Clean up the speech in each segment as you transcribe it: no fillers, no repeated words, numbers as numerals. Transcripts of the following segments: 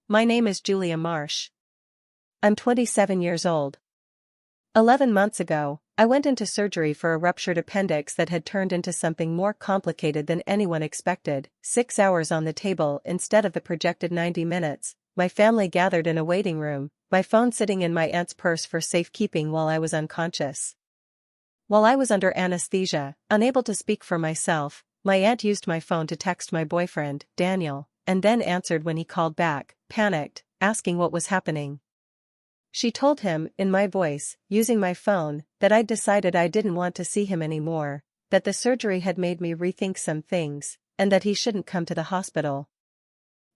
My name is Julia Marsh. I'm 27 years old. 11 months ago, I went into surgery for a ruptured appendix that had turned into something more complicated than anyone expected. 6 hours on the table instead of the projected 90 minutes, my family gathered in a waiting room, my phone sitting in my aunt's purse for safekeeping while I was unconscious. While I was under anesthesia, unable to speak for myself, my aunt used my phone to text my boyfriend, Daniel, and then answered when he called back, panicked, asking what was happening. She told him, in my voice, using my phone, that I'd decided I didn't want to see him anymore, that the surgery had made me rethink some things, and that he shouldn't come to the hospital.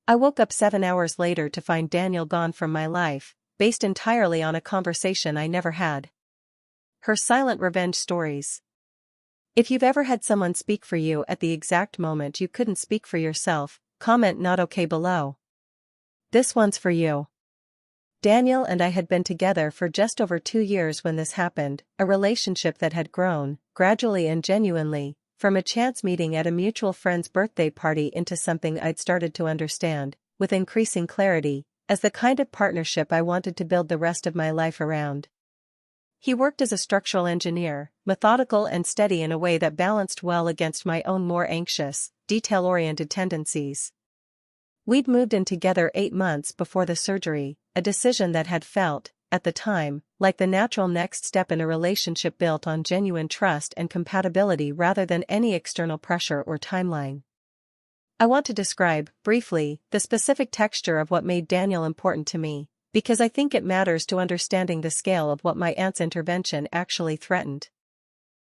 I woke up 7 hours later to find Daniel gone from my life, based entirely on a conversation I never had. Her silent revenge stories. If you've ever had someone speak for you at the exact moment you couldn't speak for yourself, comment not okay below. This one's for you. Daniel and I had been together for just over 2 years when this happened, a relationship that had grown, gradually and genuinely, from a chance meeting at a mutual friend's birthday party into something I'd started to understand, with increasing clarity, as the kind of partnership I wanted to build the rest of my life around. He worked as a structural engineer, methodical and steady in a way that balanced well against my own more anxious, detail-oriented tendencies. We'd moved in together 8 months before the surgery, a decision that had felt, at the time, like the natural next step in a relationship built on genuine trust and compatibility rather than any external pressure or timeline. I want to describe, briefly, the specific texture of what made Daniel important to me, because I think it matters to understanding the scale of what my aunt's intervention actually threatened.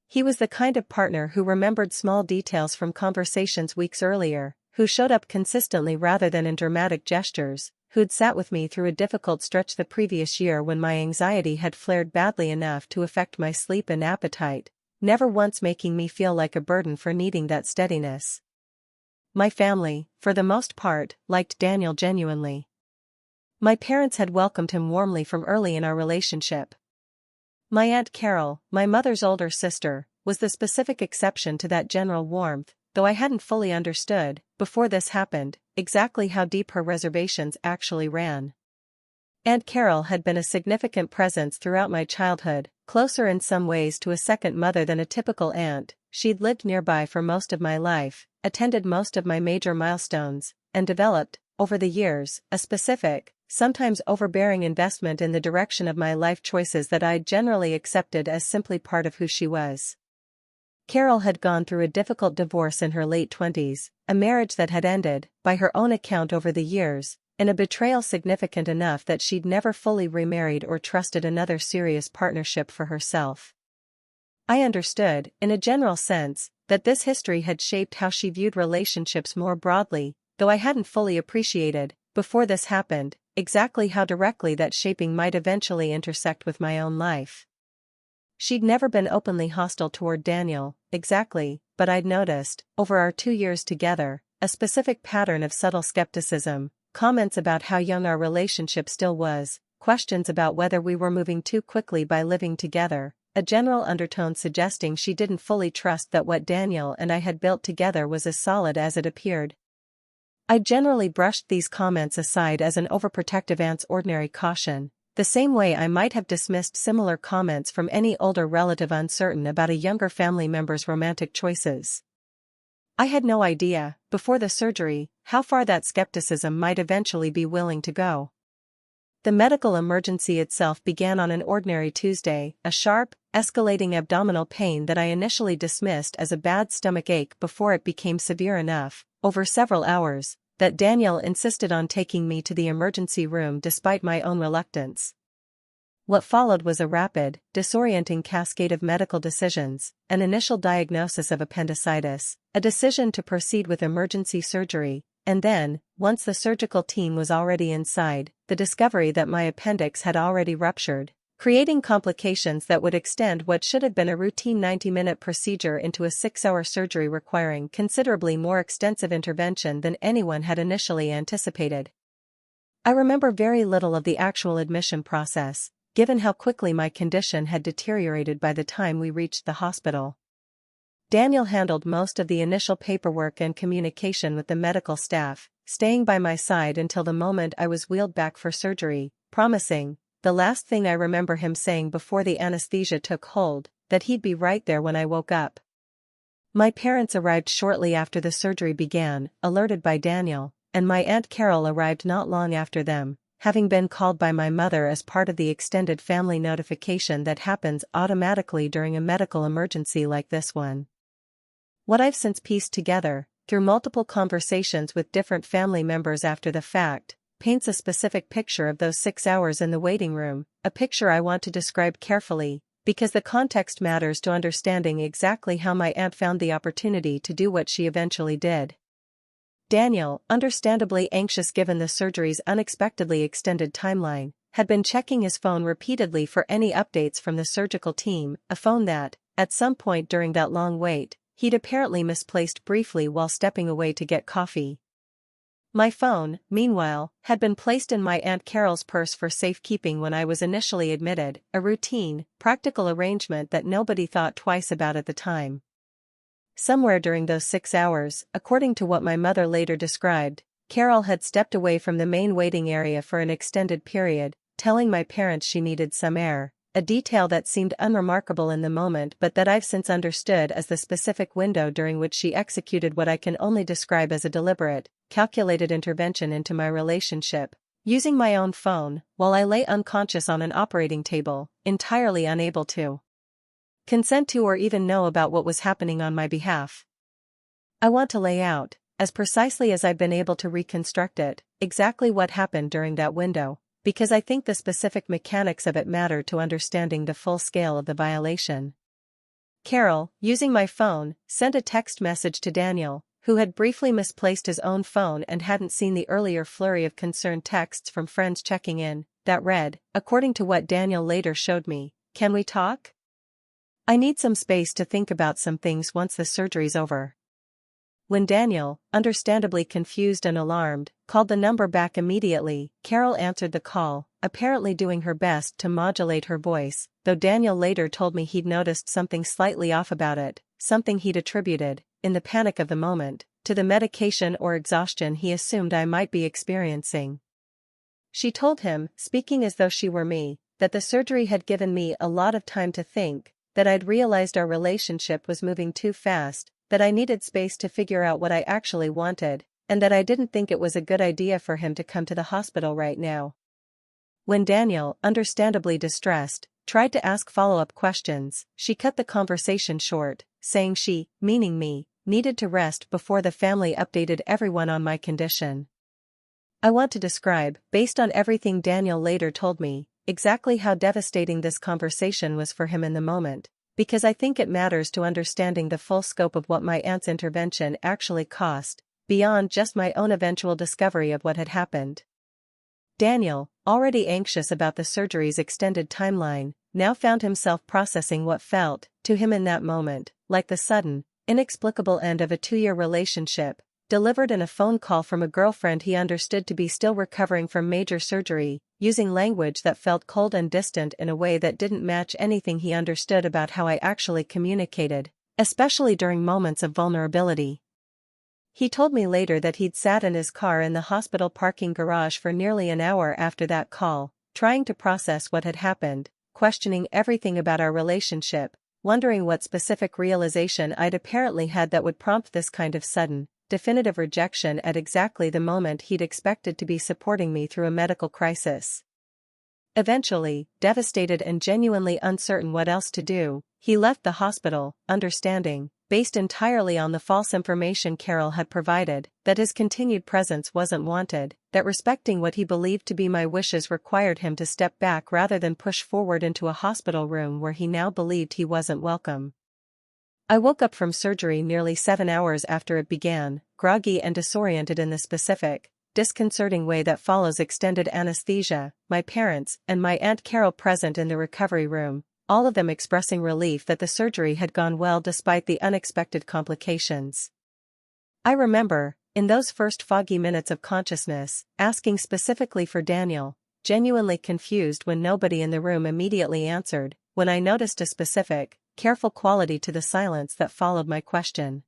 He was the kind of partner who remembered small details from conversations weeks earlier, who showed up consistently rather than in dramatic gestures, who'd sat with me through a difficult stretch the previous year when my anxiety had flared badly enough to affect my sleep and appetite, never once making me feel like a burden for needing that steadiness. My family, for the most part, liked Daniel genuinely. My parents had welcomed him warmly from early in our relationship. My Aunt Carol, my mother's older sister, was the specific exception to that general warmth, though I hadn't fully understood, before this happened, exactly how deep her reservations actually ran. Aunt Carol had been a significant presence throughout my childhood, closer in some ways to a second mother than a typical aunt. She'd lived nearby for most of my life, attended most of my major milestones, and developed, over the years, a specific, sometimes overbearing investment in the direction of my life choices that I'd generally accepted as simply part of who she was. Carol had gone through a difficult divorce in her late 20s, a marriage that had ended, by her own account over the years, in a betrayal significant enough that she'd never fully remarried or trusted another serious partnership for herself. I understood, in a general sense, that this history had shaped how she viewed relationships more broadly, though I hadn't fully appreciated, before this happened, exactly how directly that shaping might eventually intersect with my own life. She'd never been openly hostile toward Daniel, exactly, but I'd noticed, over our 2 years together, a specific pattern of subtle skepticism, comments about how young our relationship still was, questions about whether we were moving too quickly by living together, a general undertone suggesting she didn't fully trust that what Daniel and I had built together was as solid as it appeared. I generally brushed these comments aside as an overprotective aunt's ordinary caution, the same way I might have dismissed similar comments from any older relative uncertain about a younger family member's romantic choices. I had no idea, before the surgery, how far that skepticism might eventually be willing to go. The medical emergency itself began on an ordinary Tuesday, a sharp, escalating abdominal pain that I initially dismissed as a bad stomach ache before it became severe enough, over several hours, that Daniel insisted on taking me to the emergency room despite my own reluctance. What followed was a rapid, disorienting cascade of medical decisions, an initial diagnosis of appendicitis, a decision to proceed with emergency surgery, and then, once the surgical team was already inside, the discovery that my appendix had already ruptured, creating complications that would extend what should have been a routine 90-minute procedure into a 6-hour surgery requiring considerably more extensive intervention than anyone had initially anticipated. I remember very little of the actual admission process, given how quickly my condition had deteriorated by the time we reached the hospital. Daniel handled most of the initial paperwork and communication with the medical staff, staying by my side until the moment I was wheeled back for surgery, promising, the last thing I remember him saying before the anesthesia took hold, that he'd be right there when I woke up. My parents arrived shortly after the surgery began, alerted by Daniel, and my Aunt Carol arrived not long after them, having been called by my mother as part of the extended family notification that happens automatically during a medical emergency like this one. What I've since pieced together, through multiple conversations with different family members after the fact, paints a specific picture of those 6 hours in the waiting room, a picture I want to describe carefully, because the context matters to understanding exactly how my aunt found the opportunity to do what she eventually did. Daniel, understandably anxious given the surgery's unexpectedly extended timeline, had been checking his phone repeatedly for any updates from the surgical team, a phone that, at some point during that long wait, he'd apparently misplaced briefly while stepping away to get coffee. My phone, meanwhile, had been placed in my Aunt Carol's purse for safekeeping when I was initially admitted, a routine, practical arrangement that nobody thought twice about at the time. Somewhere during those 6 hours, according to what my mother later described, Carol had stepped away from the main waiting area for an extended period, telling my parents she needed some air, a detail that seemed unremarkable in the moment but that I've since understood as the specific window during which she executed what I can only describe as a deliberate, calculated intervention into my relationship, using my own phone, while I lay unconscious on an operating table, entirely unable to consent to or even know about what was happening on my behalf. I want to lay out, as precisely as I've been able to reconstruct it, exactly what happened during that window, because I think the specific mechanics of it matter to understanding the full scale of the violation. Carol, using my phone, sent a text message to Daniel, who had briefly misplaced his own phone and hadn't seen the earlier flurry of concerned texts from friends checking in, that read, according to what Daniel later showed me, "Can we talk? I need some space to think about some things once the surgery's over." When Daniel, understandably confused and alarmed, called the number back immediately, Carol answered the call, apparently doing her best to modulate her voice, though Daniel later told me he'd noticed something slightly off about it, something he'd attributed, in the panic of the moment, to the medication or exhaustion he assumed I might be experiencing. She told him, speaking as though she were me, that the surgery had given me a lot of time to think, that I'd realized our relationship was moving too fast, that I needed space to figure out what I actually wanted, and that I didn't think it was a good idea for him to come to the hospital right now. When Daniel, understandably distressed, tried to ask follow-up questions, she cut the conversation short, saying she, meaning me, needed to rest before the family updated everyone on my condition. I want to describe, based on everything Daniel later told me, exactly how devastating this conversation was for him in the moment, because I think it matters to understanding the full scope of what my aunt's intervention actually cost, beyond just my own eventual discovery of what had happened. Daniel, already anxious about the surgery's extended timeline, now found himself processing what felt, to him in that moment, like the sudden, inexplicable end of a 2-year relationship, delivered in a phone call from a girlfriend he understood to be still recovering from major surgery, using language that felt cold and distant in a way that didn't match anything he understood about how I actually communicated, especially during moments of vulnerability. He told me later that he'd sat in his car in the hospital parking garage for nearly an hour after that call, trying to process what had happened, questioning everything about our relationship, wondering what specific realization I'd apparently had that would prompt this kind of sudden, definitive rejection at exactly the moment he'd expected to be supporting me through a medical crisis. Eventually, devastated and genuinely uncertain what else to do, he left the hospital, understanding, based entirely on the false information Carol had provided, that his continued presence wasn't wanted, that respecting what he believed to be my wishes required him to step back rather than push forward into a hospital room where he now believed he wasn't welcome. I woke up from surgery nearly 7 hours after it began, groggy and disoriented in the specific, disconcerting way that follows extended anesthesia, my parents and my Aunt Carol present in the recovery room, all of them expressing relief that the surgery had gone well despite the unexpected complications. I remember, in those first foggy minutes of consciousness, asking specifically for Daniel, genuinely confused when nobody in the room immediately answered, when I noticed a specific, careful quality to the silence that followed my question.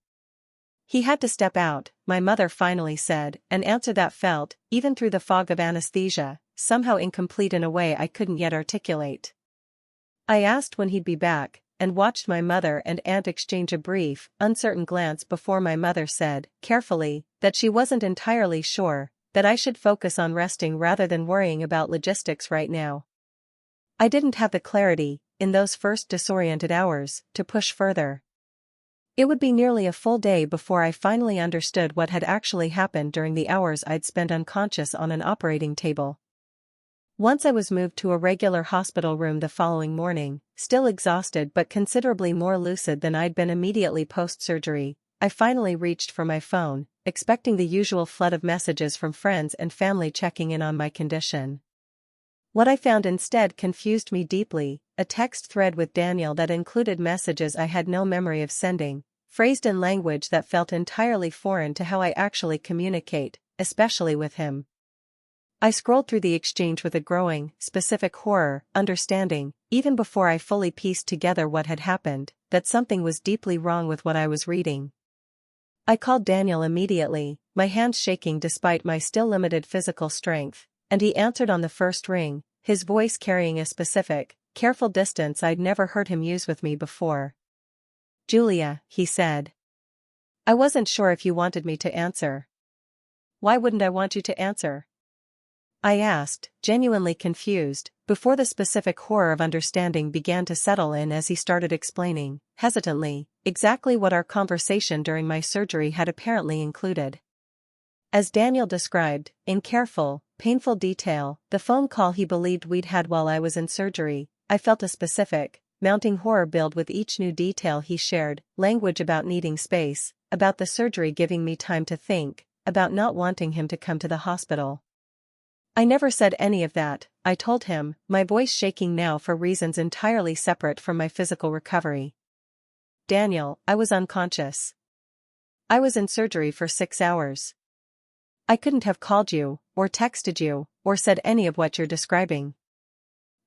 He had to step out, my mother finally said, an answer that felt, even through the fog of anesthesia, somehow incomplete in a way I couldn't yet articulate. I asked when he'd be back, and watched my mother and aunt exchange a brief, uncertain glance before my mother said, carefully, that she wasn't entirely sure, that I should focus on resting rather than worrying about logistics right now. I didn't have the clarity, in those first disoriented hours, to push further. It would be nearly a full day before I finally understood what had actually happened during the hours I'd spent unconscious on an operating table. Once I was moved to a regular hospital room the following morning, still exhausted but considerably more lucid than I'd been immediately post-surgery, I finally reached for my phone, expecting the usual flood of messages from friends and family checking in on my condition. What I found instead confused me deeply, a text thread with Daniel that included messages I had no memory of sending, phrased in language that felt entirely foreign to how I actually communicate, especially with him. I scrolled through the exchange with a growing, specific horror, understanding, even before I fully pieced together what had happened, that something was deeply wrong with what I was reading. I called Daniel immediately, my hands shaking despite my still limited physical strength, and he answered on the first ring, his voice carrying a specific, careful distance I'd never heard him use with me before. "Julia," he said. "I wasn't sure if you wanted me to answer." "Why wouldn't I want you to answer?" I asked, genuinely confused, before the specific horror of understanding began to settle in as he started explaining, hesitantly, exactly what our conversation during my surgery had apparently included. As Daniel described, in careful, painful detail, the phone call he believed we'd had while I was in surgery, I felt a specific, mounting horror build with each new detail he shared, language about needing space, about the surgery giving me time to think, about not wanting him to come to the hospital. "I never said any of that," I told him, my voice shaking now for reasons entirely separate from my physical recovery. "Daniel, I was unconscious. I was in surgery for 6 hours. I couldn't have called you, or texted you, or said any of what you're describing."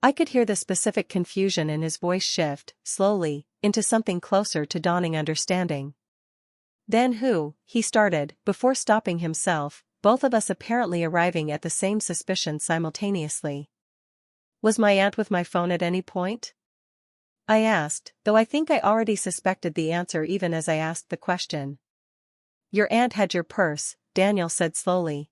I could hear the specific confusion in his voice shift, slowly, into something closer to dawning understanding. "Then who?" he started, before stopping himself, both of us apparently arriving at the same suspicion simultaneously. "Was my aunt with my phone at any point?" I asked, though I think I already suspected the answer even as I asked the question. "Your aunt had your purse," Daniel said slowly.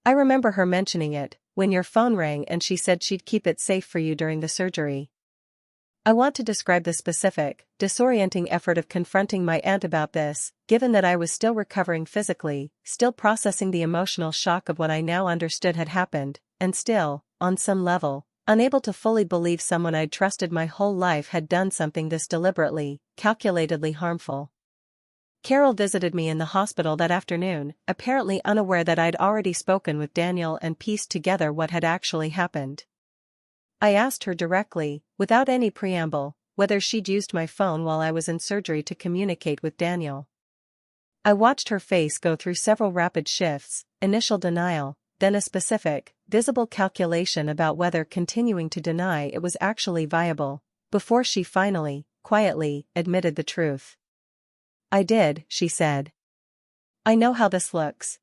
"I remember her mentioning it, when your phone rang and she said she'd keep it safe for you during the surgery." I want to describe the specific, disorienting effort of confronting my aunt about this, given that I was still recovering physically, still processing the emotional shock of what I now understood had happened, and still, on some level, unable to fully believe someone I'd trusted my whole life had done something this deliberately, calculatedly harmful. Carol visited me in the hospital that afternoon, apparently unaware that I'd already spoken with Daniel and pieced together what had actually happened. I asked her directly, without any preamble, whether she'd used my phone while I was in surgery to communicate with Daniel. I watched her face go through several rapid shifts, initial denial, then a specific, visible calculation about whether continuing to deny it was actually viable, before she finally, quietly, admitted the truth. "I did," she said. "I know how this looks.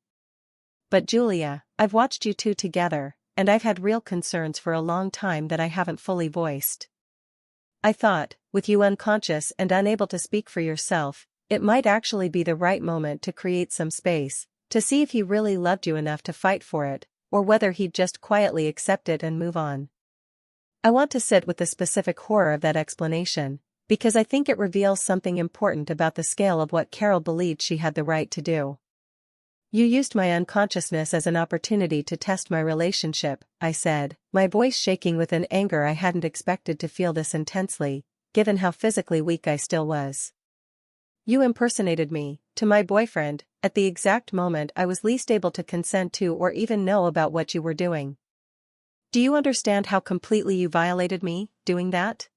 But Julia, I've watched you two together, and I've had real concerns for a long time that I haven't fully voiced. I thought, with you unconscious and unable to speak for yourself, it might actually be the right moment to create some space, to see if he really loved you enough to fight for it, or whether he'd just quietly accept it and move on." I want to sit with the specific horror of that explanation, because I think it reveals something important about the scale of what Carol believed she had the right to do. "You used my unconsciousness as an opportunity to test my relationship," I said, my voice shaking with an anger I hadn't expected to feel this intensely, given how physically weak I still was. "You impersonated me, to my boyfriend, at the exact moment I was least able to consent to or even know about what you were doing. Do you understand how completely you violated me, doing that?"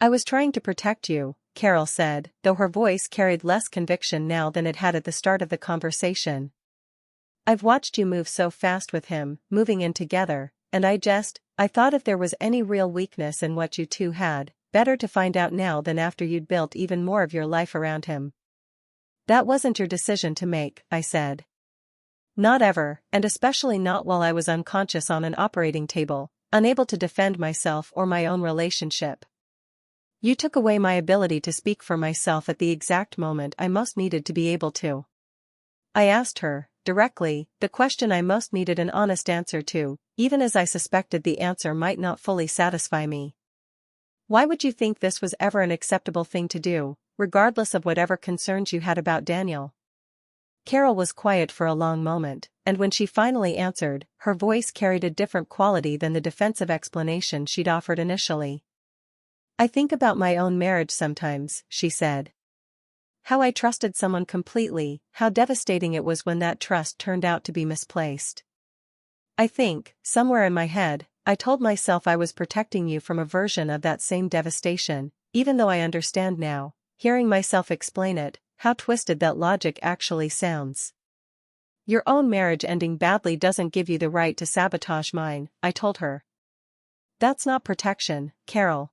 "I was trying to protect you," Carol said, though her voice carried less conviction now than it had at the start of the conversation. "I've watched you move so fast with him, moving in together, and I thought if there was any real weakness in what you two had, better to find out now than after you'd built even more of your life around him." That wasn't your decision to make, I said. Not ever, and especially not while I was unconscious on an operating table, unable to defend myself or my own relationship. You took away my ability to speak for myself at the exact moment I most needed to be able to. I asked her, directly, the question I most needed an honest answer to, even as I suspected the answer might not fully satisfy me. Why would you think this was ever an acceptable thing to do, regardless of whatever concerns you had about Daniel? Carol was quiet for a long moment, and when she finally answered, her voice carried a different quality than the defensive explanation she'd offered initially. I think about my own marriage sometimes, she said. How I trusted someone completely, how devastating it was when that trust turned out to be misplaced. I think, somewhere in my head, I told myself I was protecting you from a version of that same devastation, even though I understand now, hearing myself explain it, how twisted that logic actually sounds. Your own marriage ending badly doesn't give you the right to sabotage mine, I told her. That's not protection, Carol.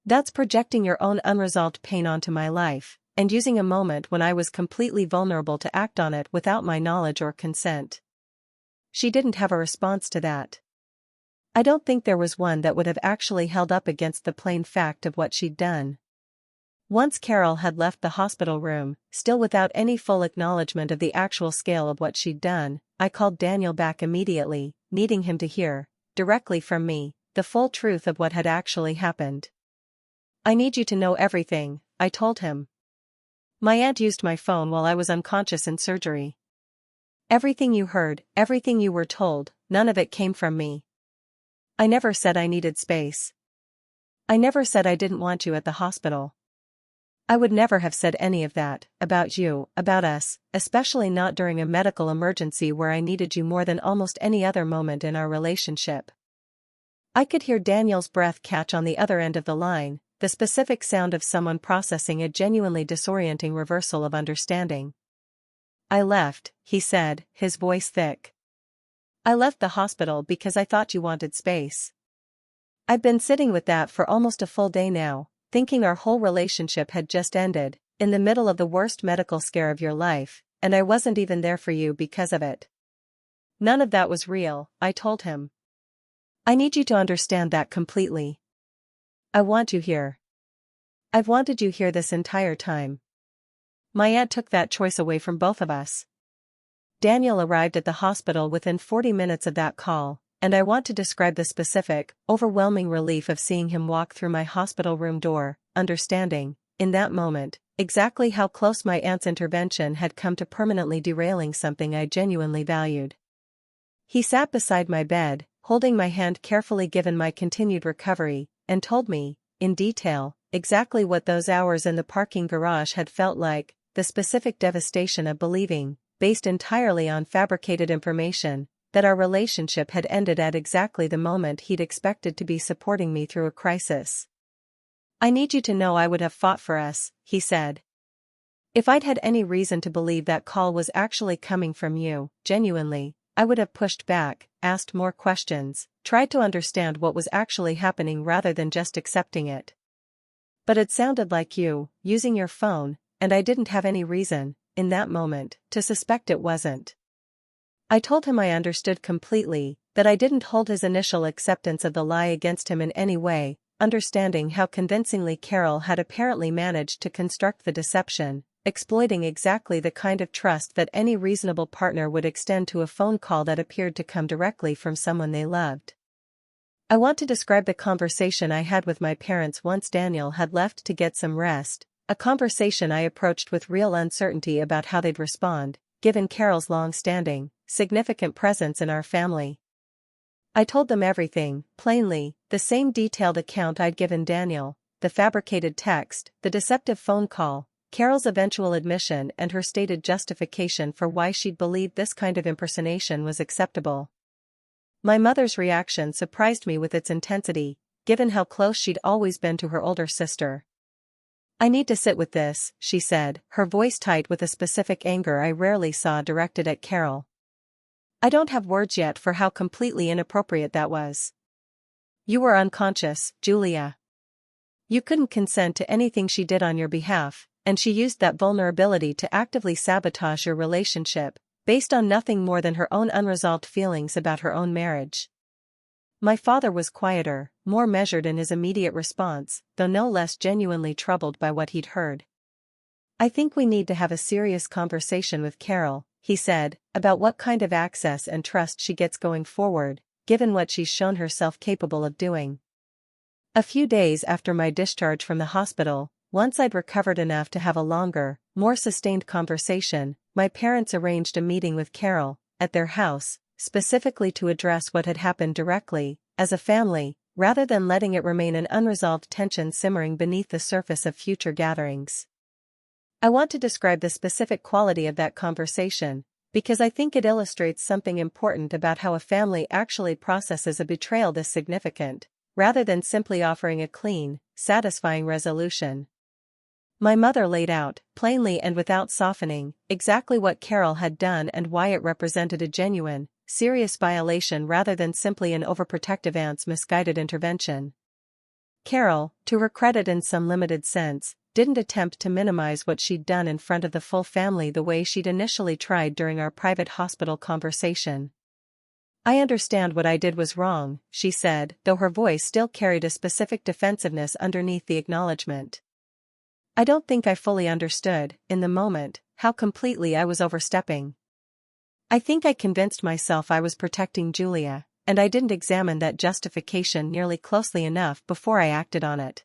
That's projecting your own unresolved pain onto my life, and using a moment when I was completely vulnerable to act on it without my knowledge or consent. She didn't have a response to that. I don't think there was one that would have actually held up against the plain fact of what she'd done. Once Carol had left the hospital room, still without any full acknowledgement of the actual scale of what she'd done, I called Daniel back immediately, needing him to hear, directly from me, the full truth of what had actually happened. I need you to know everything, I told him. My aunt used my phone while I was unconscious in surgery. Everything you heard, everything you were told, none of it came from me. I never said I needed space. I never said I didn't want you at the hospital. I would never have said any of that, about you, about us, especially not during a medical emergency where I needed you more than almost any other moment in our relationship. I could hear Daniel's breath catch on the other end of the line, the specific sound of someone processing a genuinely disorienting reversal of understanding. I left, he said, his voice thick. I left the hospital because I thought you wanted space. I've been sitting with that for almost a full day now, thinking our whole relationship had just ended, in the middle of the worst medical scare of your life, and I wasn't even there for you because of it. None of that was real, I told him. I need you to understand that completely. I want you here. I've wanted you here this entire time. My aunt took that choice away from both of us. Daniel arrived at the hospital within 40 minutes of that call, and I want to describe the specific, overwhelming relief of seeing him walk through my hospital room door, understanding, in that moment, exactly how close my aunt's intervention had come to permanently derailing something I genuinely valued. He sat beside my bed, holding my hand carefully given my continued recovery, and told me, in detail, exactly what those hours in the parking garage had felt like, the specific devastation of believing, based entirely on fabricated information, that our relationship had ended at exactly the moment he'd expected to be supporting me through a crisis. I need you to know I would have fought for us, he said. If I'd had any reason to believe that call was actually coming from you, genuinely, I would have pushed back, asked more questions, tried to understand what was actually happening rather than just accepting it. But it sounded like you, using your phone, and I didn't have any reason, in that moment, to suspect it wasn't. I told him I understood completely, that I didn't hold his initial acceptance of the lie against him in any way, understanding how convincingly Carol had apparently managed to construct the deception, exploiting exactly the kind of trust that any reasonable partner would extend to a phone call that appeared to come directly from someone they loved. I want to describe the conversation I had with my parents once Daniel had left to get some rest, a conversation I approached with real uncertainty about how they'd respond, given Carol's long-standing, significant presence in our family. I told them everything, plainly, the same detailed account I'd given Daniel, the fabricated text, the deceptive phone call, Carol's eventual admission and her stated justification for why she'd believed this kind of impersonation was acceptable. My mother's reaction surprised me with its intensity, given how close she'd always been to her older sister. I need to sit with this, she said, her voice tight with a specific anger I rarely saw directed at Carol. I don't have words yet for how completely inappropriate that was. You were unconscious, Julia. You couldn't consent to anything she did on your behalf, and she used that vulnerability to actively sabotage your relationship, based on nothing more than her own unresolved feelings about her own marriage. My father was quieter, more measured in his immediate response, though no less genuinely troubled by what he'd heard. "I think we need to have a serious conversation with Carol," he said, "about what kind of access and trust she gets going forward, given what she's shown herself capable of doing." A few days after my discharge from the hospital, once I'd recovered enough to have a longer, more sustained conversation, my parents arranged a meeting with Carol, at their house, specifically to address what had happened directly, as a family, rather than letting it remain an unresolved tension simmering beneath the surface of future gatherings. I want to describe the specific quality of that conversation, because I think it illustrates something important about how a family actually processes a betrayal this significant, rather than simply offering a clean, satisfying resolution. My mother laid out, plainly and without softening, exactly what Carol had done and why it represented a genuine, serious violation rather than simply an overprotective aunt's misguided intervention. Carol, to her credit in some limited sense, didn't attempt to minimize what she'd done in front of the full family the way she'd initially tried during our private hospital conversation. "I understand what I did was wrong," she said, though her voice still carried a specific defensiveness underneath the acknowledgement. "I don't think I fully understood, in the moment, how completely I was overstepping. I think I convinced myself I was protecting Julia, and I didn't examine that justification nearly closely enough before I acted on it."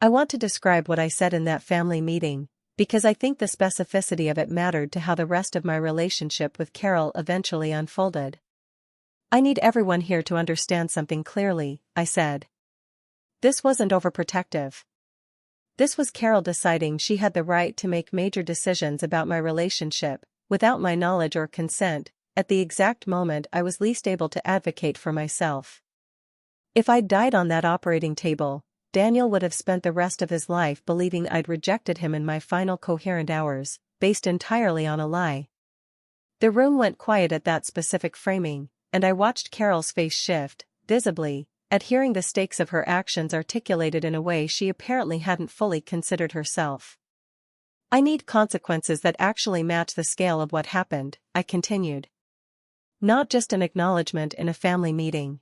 I want to describe what I said in that family meeting, because I think the specificity of it mattered to how the rest of my relationship with Carol eventually unfolded. "I need everyone here to understand something clearly," I said. "This wasn't overprotective. This was Carol deciding she had the right to make major decisions about my relationship, without my knowledge or consent, at the exact moment I was least able to advocate for myself. If I'd died on that operating table, Daniel would have spent the rest of his life believing I'd rejected him in my final coherent hours, based entirely on a lie." The room went quiet at that specific framing, and I watched Carol's face shift, visibly, at hearing the stakes of her actions articulated in a way she apparently hadn't fully considered herself. "I need consequences that actually match the scale of what happened," I continued. "Not just an acknowledgement in a family meeting.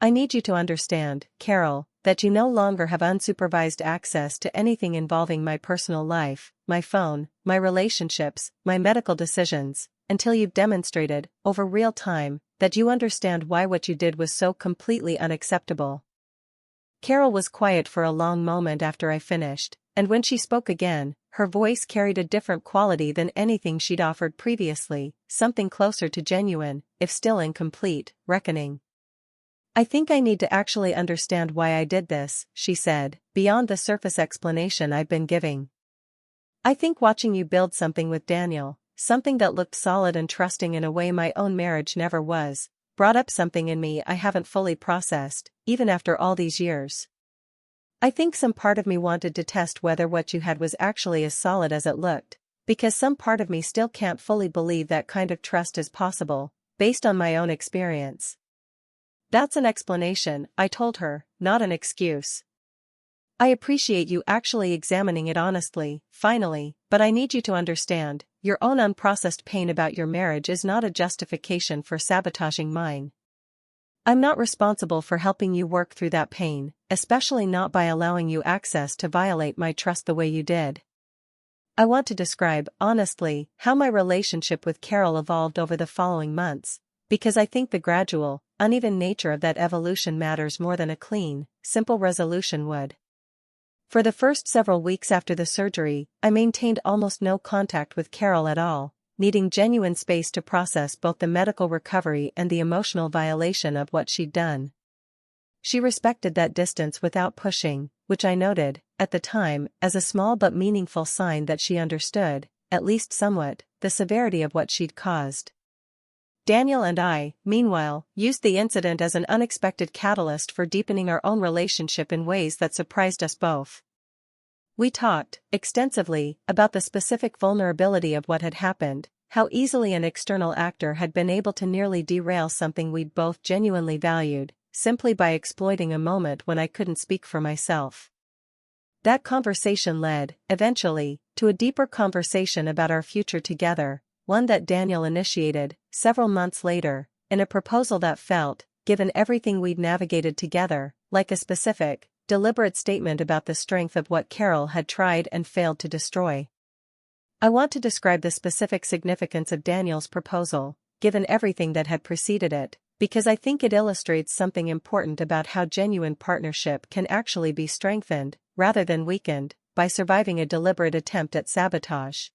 I need you to understand, Carol, that you no longer have unsupervised access to anything involving my personal life, my phone, my relationships, my medical decisions, until you've demonstrated, over real time, that you understand why what you did was so completely unacceptable." Carol was quiet for a long moment after I finished, and when she spoke again, her voice carried a different quality than anything she'd offered previously, something closer to genuine, if still incomplete, reckoning. "I think I need to actually understand why I did this," she said, "beyond the surface explanation I've been giving. I think watching you build something with Daniel, something that looked solid and trusting in a way my own marriage never was, brought up something in me I haven't fully processed, even after all these years. I think some part of me wanted to test whether what you had was actually as solid as it looked, because some part of me still can't fully believe that kind of trust is possible, based on my own experience." "That's an explanation," I told her, "not an excuse. I appreciate you actually examining it honestly, finally, but I need you to understand, your own unprocessed pain about your marriage is not a justification for sabotaging mine. I'm not responsible for helping you work through that pain, especially not by allowing you access to violate my trust the way you did." I want to describe, honestly, how my relationship with Carol evolved over the following months, because I think the gradual, uneven nature of that evolution matters more than a clean, simple resolution would. For the first several weeks after the surgery, I maintained almost no contact with Carol at all, needing genuine space to process both the medical recovery and the emotional violation of what she'd done. She respected that distance without pushing, which I noted, at the time, as a small but meaningful sign that she understood, at least somewhat, the severity of what she'd caused. Daniel and I, meanwhile, used the incident as an unexpected catalyst for deepening our own relationship in ways that surprised us both. We talked, extensively, about the specific vulnerability of what had happened, how easily an external actor had been able to nearly derail something we'd both genuinely valued, simply by exploiting a moment when I couldn't speak for myself. That conversation led, eventually, to a deeper conversation about our future together, one that Daniel initiated, several months later, in a proposal that felt, given everything we'd navigated together, like a specific, deliberate statement about the strength of what Carol had tried and failed to destroy. I want to describe the specific significance of Daniel's proposal, given everything that had preceded it, because I think it illustrates something important about how genuine partnership can actually be strengthened, rather than weakened, by surviving a deliberate attempt at sabotage.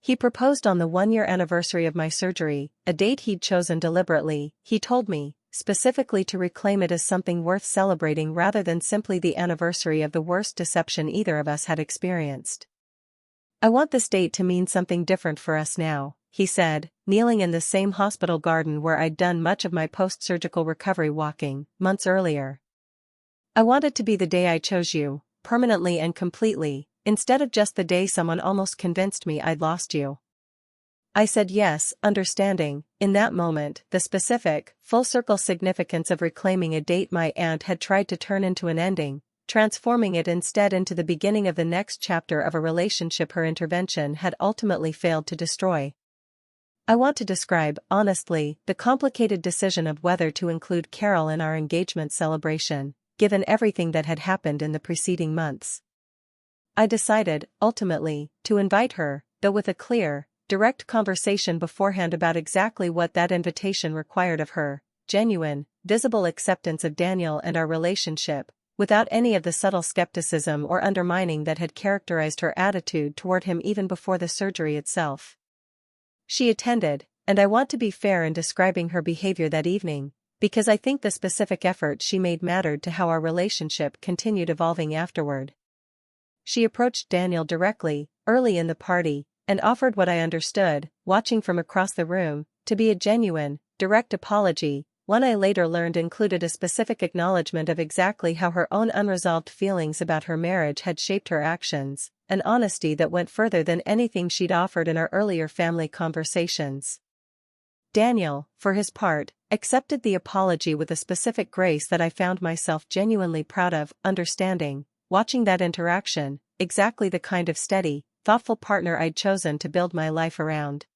He proposed on the 1-year anniversary of my surgery, a date he'd chosen deliberately, he told me, specifically to reclaim it as something worth celebrating rather than simply the anniversary of the worst deception either of us had experienced. I want this date to mean something different for us now, he said, kneeling in the same hospital garden where I'd done much of my post-surgical recovery walking, months earlier. I want it to be the day I chose you, permanently and completely, instead of just the day someone almost convinced me I'd lost you. I said yes, understanding, in that moment, the specific, full-circle significance of reclaiming a date my aunt had tried to turn into an ending, transforming it instead into the beginning of the next chapter of a relationship her intervention had ultimately failed to destroy. I want to describe, honestly, the complicated decision of whether to include Carol in our engagement celebration, given everything that had happened in the preceding months. I decided, ultimately, to invite her, though with a clear, direct conversation beforehand about exactly what that invitation required of her, genuine, visible acceptance of Daniel and our relationship, without any of the subtle skepticism or undermining that had characterized her attitude toward him even before the surgery itself. She attended, and I want to be fair in describing her behavior that evening, because I think the specific effort she made mattered to how our relationship continued evolving afterward. She approached Daniel directly, early in the party, and offered what I understood, watching from across the room, to be a genuine, direct apology, one I later learned included a specific acknowledgement of exactly how her own unresolved feelings about her marriage had shaped her actions, an honesty that went further than anything she'd offered in our earlier family conversations. Daniel, for his part, accepted the apology with a specific grace that I found myself genuinely proud of, understanding, watching that interaction, exactly the kind of steady, thoughtful partner I'd chosen to build my life around.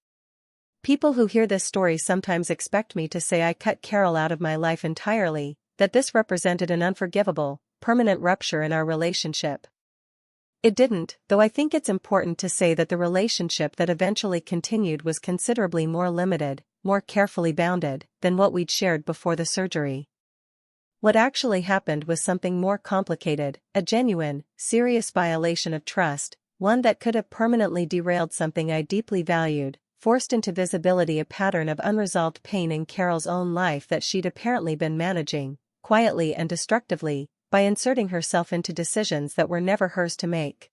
People who hear this story sometimes expect me to say I cut Carol out of my life entirely, that this represented an unforgivable, permanent rupture in our relationship. It didn't, though I think it's important to say that the relationship that eventually continued was considerably more limited, more carefully bounded, than what we'd shared before the surgery. What actually happened was something more complicated, a genuine, serious violation of trust, one that could have permanently derailed something I deeply valued, forced into visibility a pattern of unresolved pain in Carol's own life that she'd apparently been managing, quietly and destructively, by inserting herself into decisions that were never hers to make.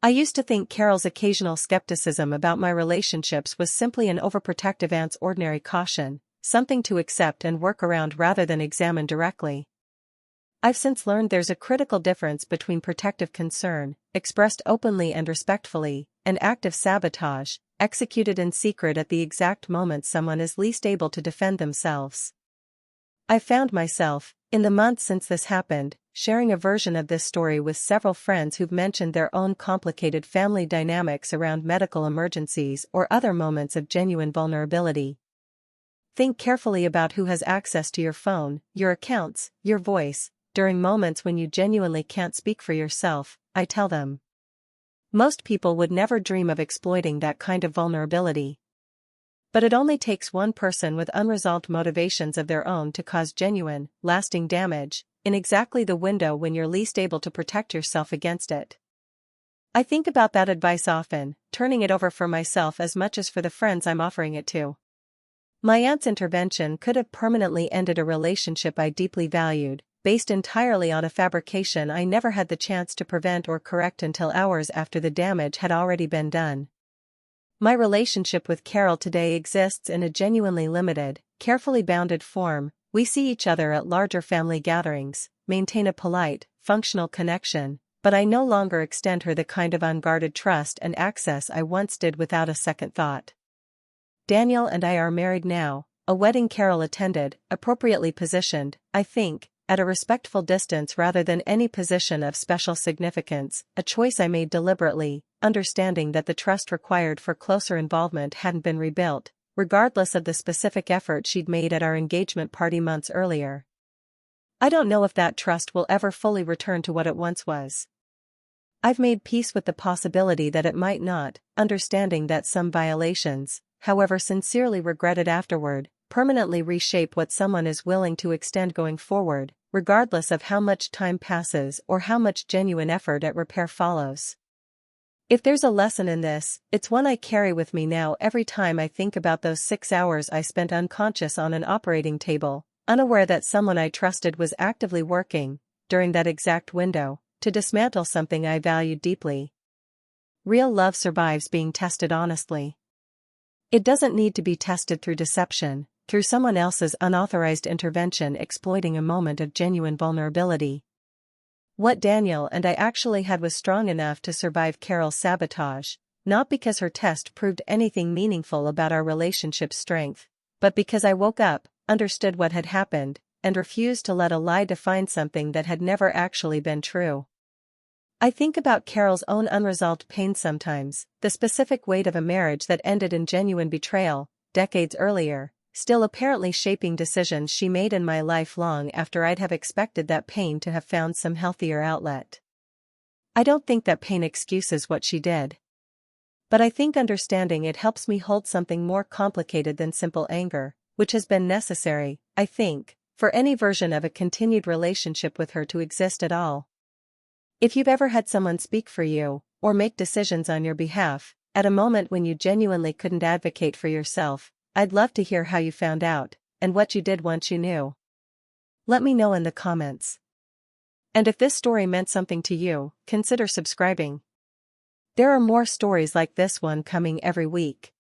I used to think Carol's occasional skepticism about my relationships was simply an overprotective aunt's ordinary caution, something to accept and work around rather than examine directly. I've since learned there's a critical difference between protective concern, expressed openly and respectfully, and active sabotage, executed in secret at the exact moment someone is least able to defend themselves. I found myself, in the months since this happened, sharing a version of this story with several friends who've mentioned their own complicated family dynamics around medical emergencies or other moments of genuine vulnerability. Think carefully about who has access to your phone, your accounts, your voice, during moments when you genuinely can't speak for yourself, I tell them. Most people would never dream of exploiting that kind of vulnerability. But it only takes one person with unresolved motivations of their own to cause genuine, lasting damage, in exactly the window when you're least able to protect yourself against it. I think about that advice often, turning it over for myself as much as for the friends I'm offering it to. My aunt's intervention could have permanently ended a relationship I deeply valued, based entirely on a fabrication I never had the chance to prevent or correct until hours after the damage had already been done. My relationship with Carol today exists in a genuinely limited, carefully bounded form. We see each other at larger family gatherings, maintain a polite, functional connection, but I no longer extend her the kind of unguarded trust and access I once did without a second thought. Daniel and I are married now, a wedding Carol attended, appropriately positioned, I think, at a respectful distance rather than any position of special significance, a choice I made deliberately, understanding that the trust required for closer involvement hadn't been rebuilt, regardless of the specific effort she'd made at our engagement party months earlier. I don't know if that trust will ever fully return to what it once was. I've made peace with the possibility that it might not, understanding that some violations, however sincerely regretted afterward, permanently reshape what someone is willing to extend going forward, regardless of how much time passes or how much genuine effort at repair follows. If there's a lesson in this, it's one I carry with me now every time I think about those 6 hours I spent unconscious on an operating table, unaware that someone I trusted was actively working, during that exact window, to dismantle something I valued deeply. Real love survives being tested honestly. It doesn't need to be tested through deception, through someone else's unauthorized intervention exploiting a moment of genuine vulnerability. What Daniel and I actually had was strong enough to survive Carol's sabotage, not because her test proved anything meaningful about our relationship's strength, but because I woke up, understood what had happened, and refused to let a lie define something that had never actually been true. I think about Carol's own unresolved pain sometimes, the specific weight of a marriage that ended in genuine betrayal, decades earlier, still apparently shaping decisions she made in my life long after I'd have expected that pain to have found some healthier outlet. I don't think that pain excuses what she did. But I think understanding it helps me hold something more complicated than simple anger, which has been necessary, I think, for any version of a continued relationship with her to exist at all. If you've ever had someone speak for you, or make decisions on your behalf, at a moment when you genuinely couldn't advocate for yourself, I'd love to hear how you found out, and what you did once you knew. Let me know in the comments. And if this story meant something to you, consider subscribing. There are more stories like this one coming every week.